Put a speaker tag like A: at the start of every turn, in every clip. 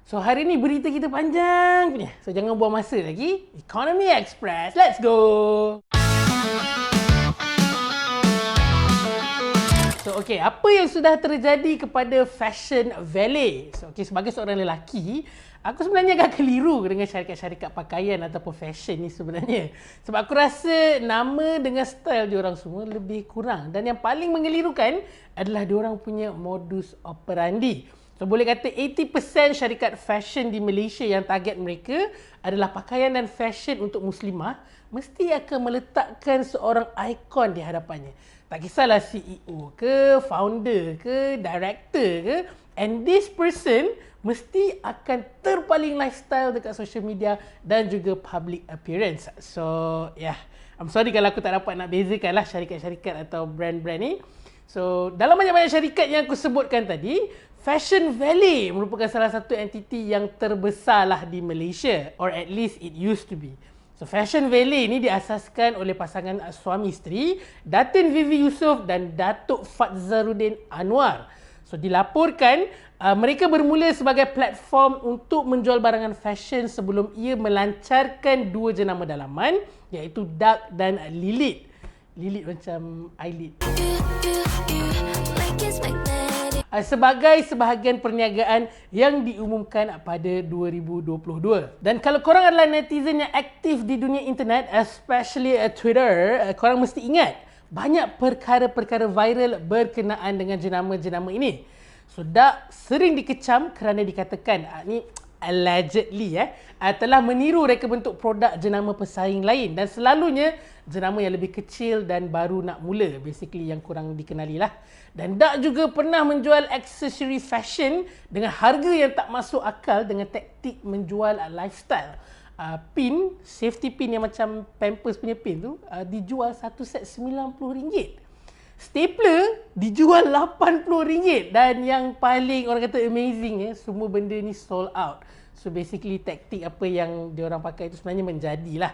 A: So hari ni berita kita panjang punya. So jangan buang masa lagi. Economy Express. Let's go. So okay, apa yang sudah terjadi kepada Fashion Valet? So okay, sebagai seorang lelaki, aku sebenarnya agak keliru dengan syarikat-syarikat pakaian ataupun fashion ni sebenarnya. Sebab aku rasa nama dengan style diorang semua lebih kurang. Dan yang paling mengelirukan adalah diorang punya modus operandi. So boleh kata 80% syarikat fashion di Malaysia yang target mereka adalah pakaian dan fashion untuk muslimah mesti akan meletakkan seorang ikon di hadapannya. Tak kisahlah CEO ke, founder ke, director ke, and this person mesti akan terpaling lifestyle dekat social media dan juga public appearance. So yeah, I'm sorry kalau aku tak dapat nak bezakan lah syarikat-syarikat atau brand-brand ni. So dalam banyak-banyak syarikat yang aku sebutkan tadi, Fashion Valet merupakan salah satu entiti yang terbesar lah di Malaysia, or at least it used to be. So Fashion Valet ni diasaskan oleh pasangan suami isteri Datin Vivi Yusof dan Datuk Fadzarudin Anwar. So dilaporkan mereka bermula sebagai platform untuk menjual barangan fashion sebelum ia melancarkan dua jenama dalaman iaitu Dark dan Lilith. Lilith macam eyelid. Sebagai sebahagian perniagaan yang diumumkan pada 2022. Dan kalau korang adalah netizen yang aktif di dunia internet, especially Twitter, korang mesti ingat banyak perkara-perkara viral berkenaan dengan jenama-jenama ini. So, Dark sering dikecam kerana dikatakan ni allegedly telah meniru reka bentuk produk jenama pesaing lain dan selalunya jenama yang lebih kecil dan baru nak mula, basically yang kurang dikenali lah. Dan Dark juga pernah menjual aksesori fashion dengan harga yang tak masuk akal dengan taktik menjual lifestyle. Pin, safety pin yang macam Pampers punya pin tu dijual satu set RM90. Stapler dijual RM80 dan yang paling orang kata amazing semua benda ni sold out. So basically taktik apa yang diorang pakai itu sebenarnya menjadilah.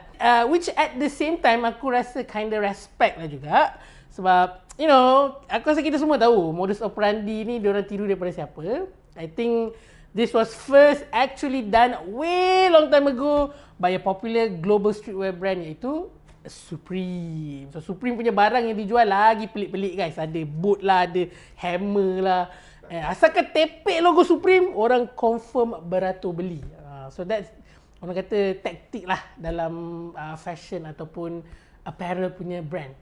A: Which at the same time aku rasa kinda respect lah juga. Sebab you know, aku rasa kita semua tahu modus operandi ni diorang tiru daripada siapa. I think this was first actually done way long time ago by a popular global streetwear brand iaitu Supreme. So Supreme punya barang yang dijual lagi pelik-pelik guys. Ada boot lah, ada hammer lah. Asalkan tepek logo Supreme, orang confirm beratur beli. So that's orang kata taktik lah dalam fashion ataupun apparel punya brand.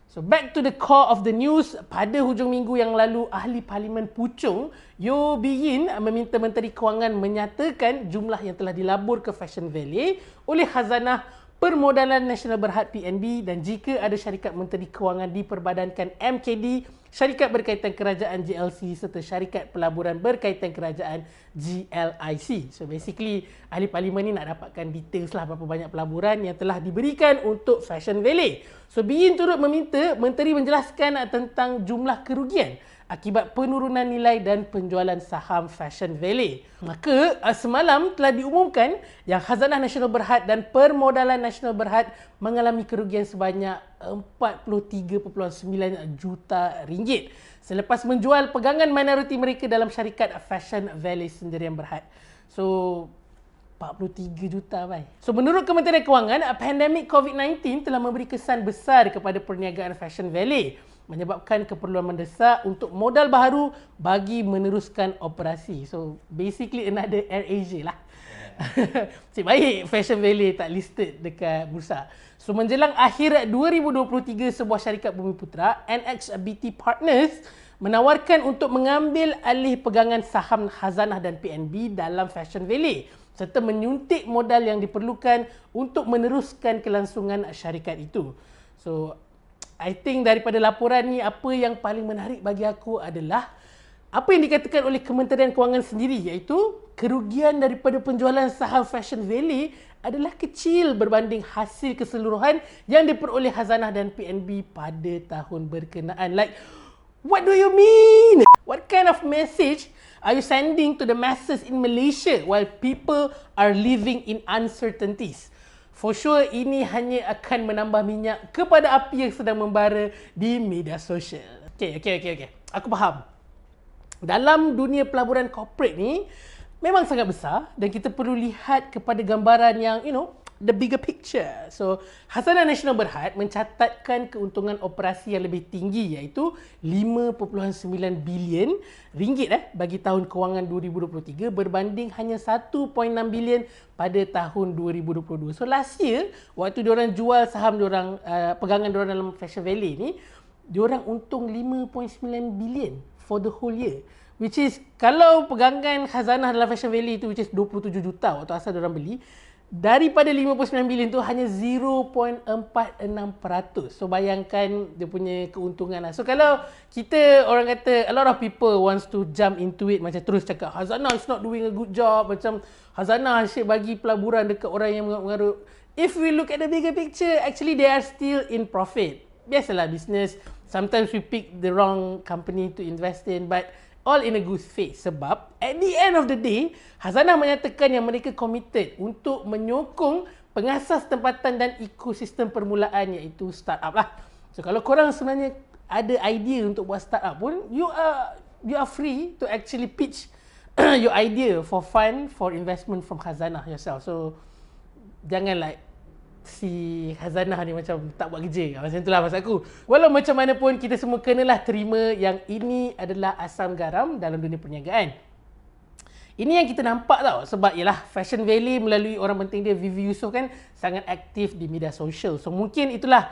A: So back to the core of the news. Pada hujung minggu yang lalu, Ahli Parlimen Puchong Yeo Bee Yin meminta Menteri Kewangan menyatakan jumlah yang telah dilabur ke Fashion Valet oleh Khazanah Permodalan Nasional Berhad PNB dan jika ada syarikat Menteri Kewangan diperbadankan MKD, syarikat berkaitan kerajaan GLC serta syarikat pelaburan berkaitan kerajaan GLIC. So basically Ahli Parlimen ni nak dapatkan details lah berapa banyak pelaburan yang telah diberikan untuk Fashion Valet. So Bee Yin turut meminta Menteri menjelaskan tentang jumlah kerugian akibat penurunan nilai dan penjualan saham Fashion Valet. Maka semalam telah diumumkan yang Khazanah Nasional Berhad dan Permodalan Nasional Berhad mengalami kerugian sebanyak 43.9 juta ringgit selepas menjual pegangan minoriti mereka dalam syarikat Fashion Valet Sendirian Berhad. So 43 juta bai. So menurut Kementerian Kewangan, pandemik COVID-19 telah memberi kesan besar kepada perniagaan Fashion Valet, menyebabkan keperluan mendesak untuk modal baharu bagi meneruskan operasi. So basically another AirAsia lah. Cik baik Fashion Valet tak listed dekat bursa. So menjelang akhir 2023, sebuah syarikat Bumiputera, NXBT Partners, menawarkan untuk mengambil alih pegangan saham Khazanah dan PNB dalam Fashion Valet serta menyuntik modal yang diperlukan untuk meneruskan kelangsungan syarikat itu. So I think daripada laporan ni, apa yang paling menarik bagi aku adalah apa yang dikatakan oleh Kementerian Kewangan sendiri, iaitu kerugian daripada penjualan saham Fashion Valet adalah kecil berbanding hasil keseluruhan yang diperoleh Khazanah dan PNB pada tahun berkenaan. Like, what do you mean? What kind of message are you sending to the masses in Malaysia while people are living in uncertainties? For sure, ini hanya akan menambah minyak kepada api yang sedang membara di media sosial. Okay. Aku faham. Dalam dunia pelaburan corporate ni, memang sangat besar dan kita perlu lihat kepada gambaran yang the bigger picture. So, Khazanah Nasional Berhad mencatatkan keuntungan operasi yang lebih tinggi iaitu 5.9 bilion ringgit bagi tahun kewangan 2023 berbanding hanya 1.6 bilion pada tahun 2022. So, last year waktu diorang jual saham diorang, pegangan diorang dalam Fashion Valley ni, diorang untung 5.9 bilion for the whole year. Which is, kalau pegangan khazanah dalam Fashion Valley tu, which is 27 juta waktu asal diorang beli, daripada 59 bilion tu hanya 0.46%. So bayangkan dia punya keuntungan lah. So kalau kita, orang kata, a lot of people wants to jump into it, macam terus cakap Khazanah is not doing a good job, macam Khazanah asyik bagi pelaburan dekat orang yang mengarut. If we look at the bigger picture, actually they are still in profit. Biasalah business, sometimes we pick the wrong company to invest in, but all in a good faith. Sebab at the end of the day, Khazanah menyatakan yang mereka committed untuk menyokong pengasas tempatan dan ekosistem permulaan iaitu startup lah. So kalau korang sebenarnya ada idea untuk buat startup pun, you are free to actually pitch your idea for fund, for investment from Khazanah yourself. So jangan like si Khazanah ni macam tak buat kerja. Macam itulah maksud aku. Walau macam mana pun, kita semua kenalah terima yang ini adalah asam garam dalam dunia perniagaan. Ini yang kita nampak tau. Sebab ialah Fashion Valley melalui orang penting dia, Vivi Yusof kan, sangat aktif di media sosial. So mungkin itulah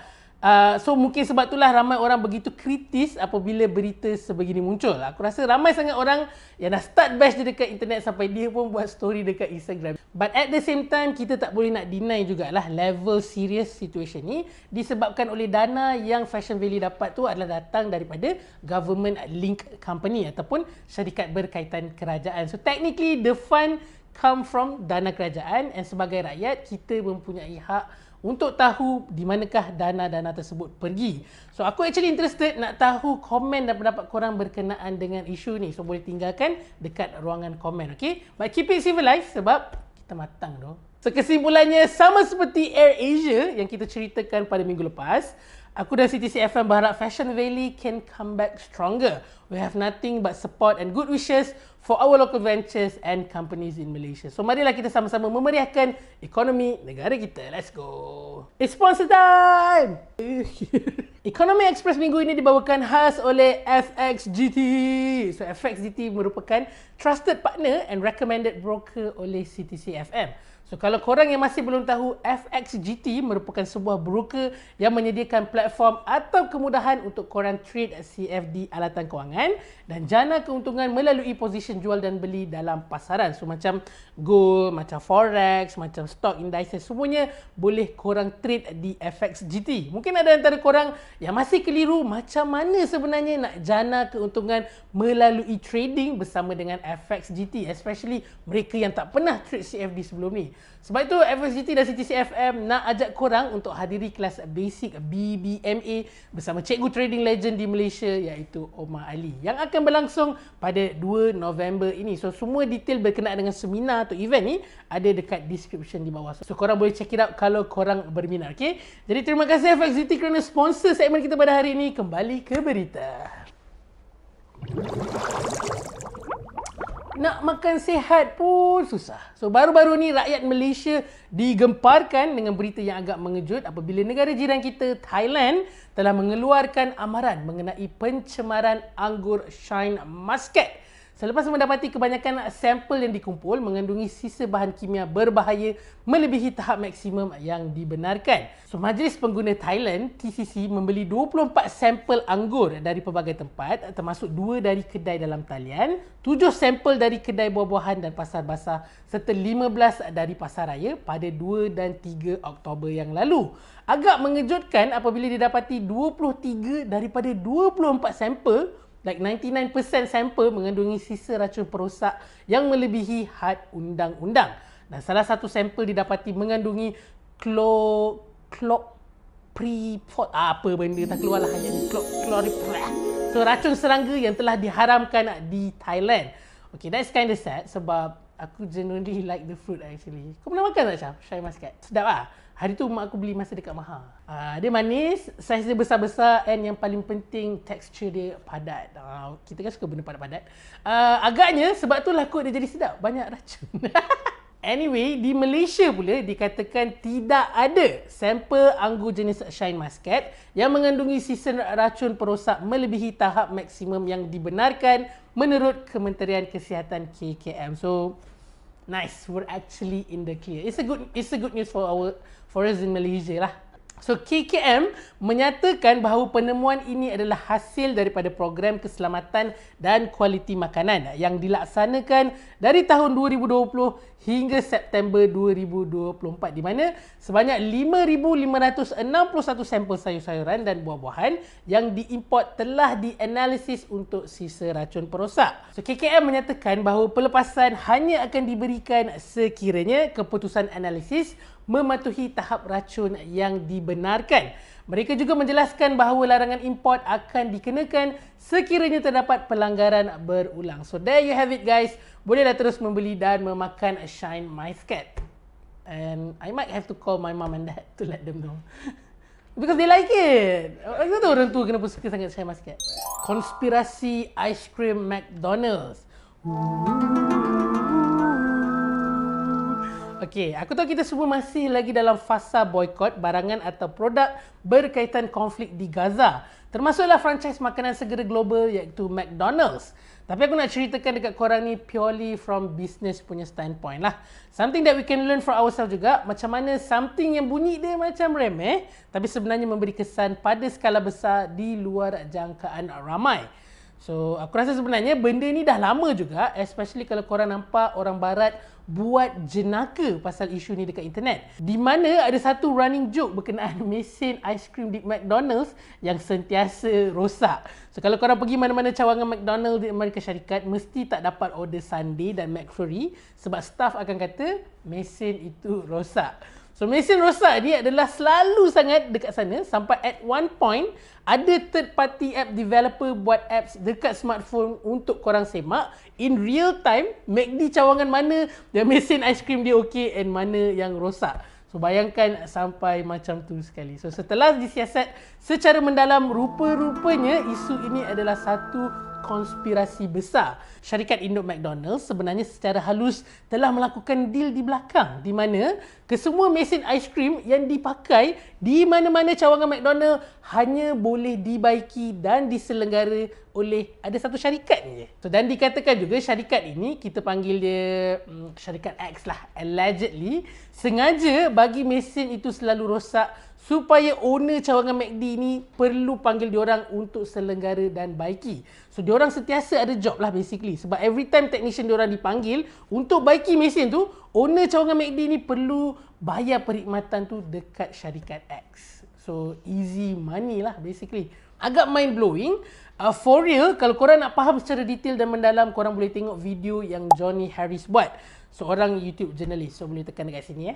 A: mungkin sebab itulah ramai orang begitu kritis apabila berita sebegini muncul. Aku rasa ramai sangat orang yang dah start bash dia dekat internet sampai dia pun buat story dekat Instagram. But at the same time, kita tak boleh nak deny jugalah level serious situation ni disebabkan oleh dana yang Fashion Valley dapat tu adalah datang daripada government link company ataupun syarikat berkaitan kerajaan. So technically the fund come from dana kerajaan, and sebagai rakyat kita mempunyai hak untuk tahu di manakah dana-dana tersebut pergi. So aku actually interested nak tahu komen dan pendapat korang berkenaan dengan isu ni. So boleh tinggalkan dekat ruangan komen, okay? But keep it civilized sebab kita matang doh. So kesimpulannya, sama seperti Air Asia yang kita ceritakan pada minggu lepas, aku dan CTC FM berharap Fashion Valley can come back stronger. We have nothing but support and good wishes for our local ventures and companies in Malaysia. So marilah kita sama-sama memeriahkan ekonomi negara kita. Let's go. It's sponsor time! Ekonomi Express minggu ini dibawakan khas oleh FXGT. So FXGT merupakan trusted partner and recommended broker oleh CTC FM. So kalau korang yang masih belum tahu, FXGT merupakan sebuah broker yang menyediakan platform atau kemudahan untuk korang trade CFD alatan kewangan dan jana keuntungan melalui position jual dan beli dalam pasaran. So macam gold, macam forex, macam stock indices, semuanya boleh korang trade di FXGT. Mungkin ada antara korang yang masih keliru macam mana sebenarnya nak jana keuntungan melalui trading bersama dengan FXGT, especially mereka yang tak pernah trade CFD sebelum ni. Sebab itu FXGT dan CTC FM nak ajak korang untuk hadiri kelas basic BBMA bersama cikgu trading legend di Malaysia iaitu Omar Ali yang akan berlangsung pada 2 November ini. So semua detail berkenaan dengan seminar atau event ni ada dekat description di bawah. So korang boleh check it out kalau korang berminat, okay? Jadi terima kasih FXGT kerana sponsor segmen kita pada hari ini. Kembali ke berita. Nak makan sihat pun susah. So baru-baru ni rakyat Malaysia digemparkan dengan berita yang agak mengejut apabila negara jiran kita Thailand telah mengeluarkan amaran mengenai pencemaran anggur Shine Muscat. Selepas mendapati kebanyakan sampel yang dikumpul mengandungi sisa bahan kimia berbahaya melebihi tahap maksimum yang dibenarkan. So, Majlis Pengguna Thailand, TCC, membeli 24 sampel anggur dari pelbagai tempat, termasuk 2 dari kedai dalam talian, 7 sampel dari kedai buah-buahan dan pasar basah, serta 15 dari pasar raya pada 2 dan 3 Oktober yang lalu. Agak mengejutkan apabila didapati 23 daripada 24 sampel, like 99% sampel mengandungi sisa racun perosak yang melebihi had undang-undang. Dan salah satu sampel didapati mengandungi apa benda tak keluarlah ayat ni. So racun serangga yang telah diharamkan di Thailand. Okay, that's kind of sad sebab aku genuinely like the fruit actually. Kau pernah makan tak Syam? Shine Muscat. Sedap lah. Hari tu mak aku beli masa dekat Maha. Dia manis, saiz dia besar-besar and yang paling penting tekstur dia padat. Kita kan suka benda padat-padat. Agaknya sebab tu lakuk dia jadi sedap. Banyak racun. Anyway, di Malaysia pula dikatakan tidak ada sampel anggur jenis Shine Muscat yang mengandungi sisa racun perosak melebihi tahap maksimum yang dibenarkan menurut Kementerian Kesihatan KKM. So, nice, we're actually in the clear. It's a good news for us in Malaysia lah. So KKM menyatakan bahawa penemuan ini adalah hasil daripada program keselamatan dan kualiti makanan yang dilaksanakan dari tahun 2020 hingga September 2024 di mana sebanyak 5,561 sampel sayur-sayuran dan buah-buahan yang diimport telah dianalisis untuk sisa racun perosak. So KKM menyatakan bahawa pelepasan hanya akan diberikan sekiranya keputusan analisis mematuhi tahap racun yang dibenarkan. Mereka juga menjelaskan bahawa larangan import akan dikenakan sekiranya terdapat pelanggaran berulang. So there you have it guys. Bolehlah terus membeli dan memakan Shine Muscat. And I might have to call my mom and dad to let them know. Because they like it. Aku tahu orang tua kenapa suka sangat Shine Muscat. Konspirasi ice cream McDonald's. Okey, aku tahu kita semua masih lagi dalam fasa boykot barangan atau produk berkaitan konflik di Gaza. Termasuklah franchise makanan segera global iaitu McDonald's. Tapi aku nak ceritakan dekat korang ni purely from business punya standpoint lah. Something that we can learn for ourselves juga. Macam mana something yang bunyi dia macam remeh tapi sebenarnya memberi kesan pada skala besar di luar jangkaan ramai. So, aku rasa sebenarnya benda ni dah lama juga, especially kalau korang nampak orang barat buat jenaka pasal isu ni dekat internet. Di mana ada satu running joke berkenaan mesin ice cream di McDonald's yang sentiasa rosak. So, kalau korang pergi mana-mana cawangan McDonald's di Amerika Syarikat, mesti tak dapat order sundae dan McFlurry sebab staff akan kata mesin itu rosak. So, mesin rosak ni adalah selalu sangat dekat sana sampai at one point ada third party app developer buat apps dekat smartphone untuk korang semak in real time McD cawangan mana yang mesin ice cream dia okey and mana yang rosak. So bayangkan sampai macam tu sekali. So setelah disiasat secara mendalam, rupa-rupanya isu ini adalah satu konspirasi besar. Syarikat induk McDonald's sebenarnya secara halus telah melakukan deal di belakang di mana kesemua mesin ice cream yang dipakai di mana-mana cawangan McDonald's hanya boleh dibaiki dan diselenggara oleh ada satu syarikat je. So, dan dikatakan juga syarikat ini, kita panggil dia syarikat X lah, allegedly sengaja bagi mesin itu selalu rosak supaya owner cawangan McD ni perlu panggil diorang untuk selenggara dan baiki. So diorang sentiasa ada job lah basically. Sebab every time technician diorang dipanggil untuk baiki mesin tu, owner cawangan McD ni perlu bayar perkhidmatan tu dekat syarikat X. So easy money lah basically. Agak mind blowing. For real, kalau korang nak faham secara detail dan mendalam, korang boleh tengok video yang Johnny Harris buat. Seorang YouTube journalist. So boleh tekan dekat sini .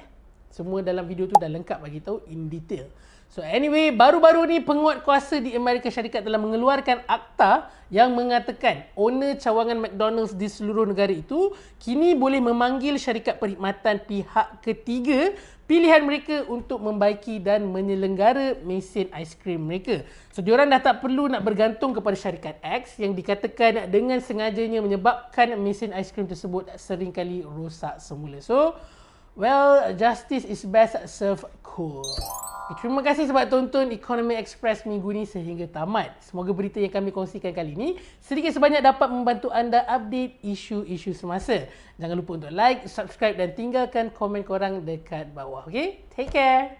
A: Semua dalam video tu dah lengkap bagi tahu in detail. So anyway, baru-baru ni penguat kuasa di Amerika Syarikat telah mengeluarkan akta yang mengatakan owner cawangan McDonald's di seluruh negara itu kini boleh memanggil syarikat perkhidmatan pihak ketiga pilihan mereka untuk membaiki dan menyelenggara mesin ice cream mereka. So diorang dah tak perlu nak bergantung kepada syarikat X yang dikatakan dengan sengajanya menyebabkan mesin ice cream tersebut seringkali rosak semula. So well, justice is best served cool. Terima kasih sebab tonton Economy Express minggu ni sehingga tamat. Semoga berita yang kami kongsikan kali ini sedikit sebanyak dapat membantu anda update isu-isu semasa. Jangan lupa untuk like, subscribe dan tinggalkan komen korang dekat bawah. Okay? Take care!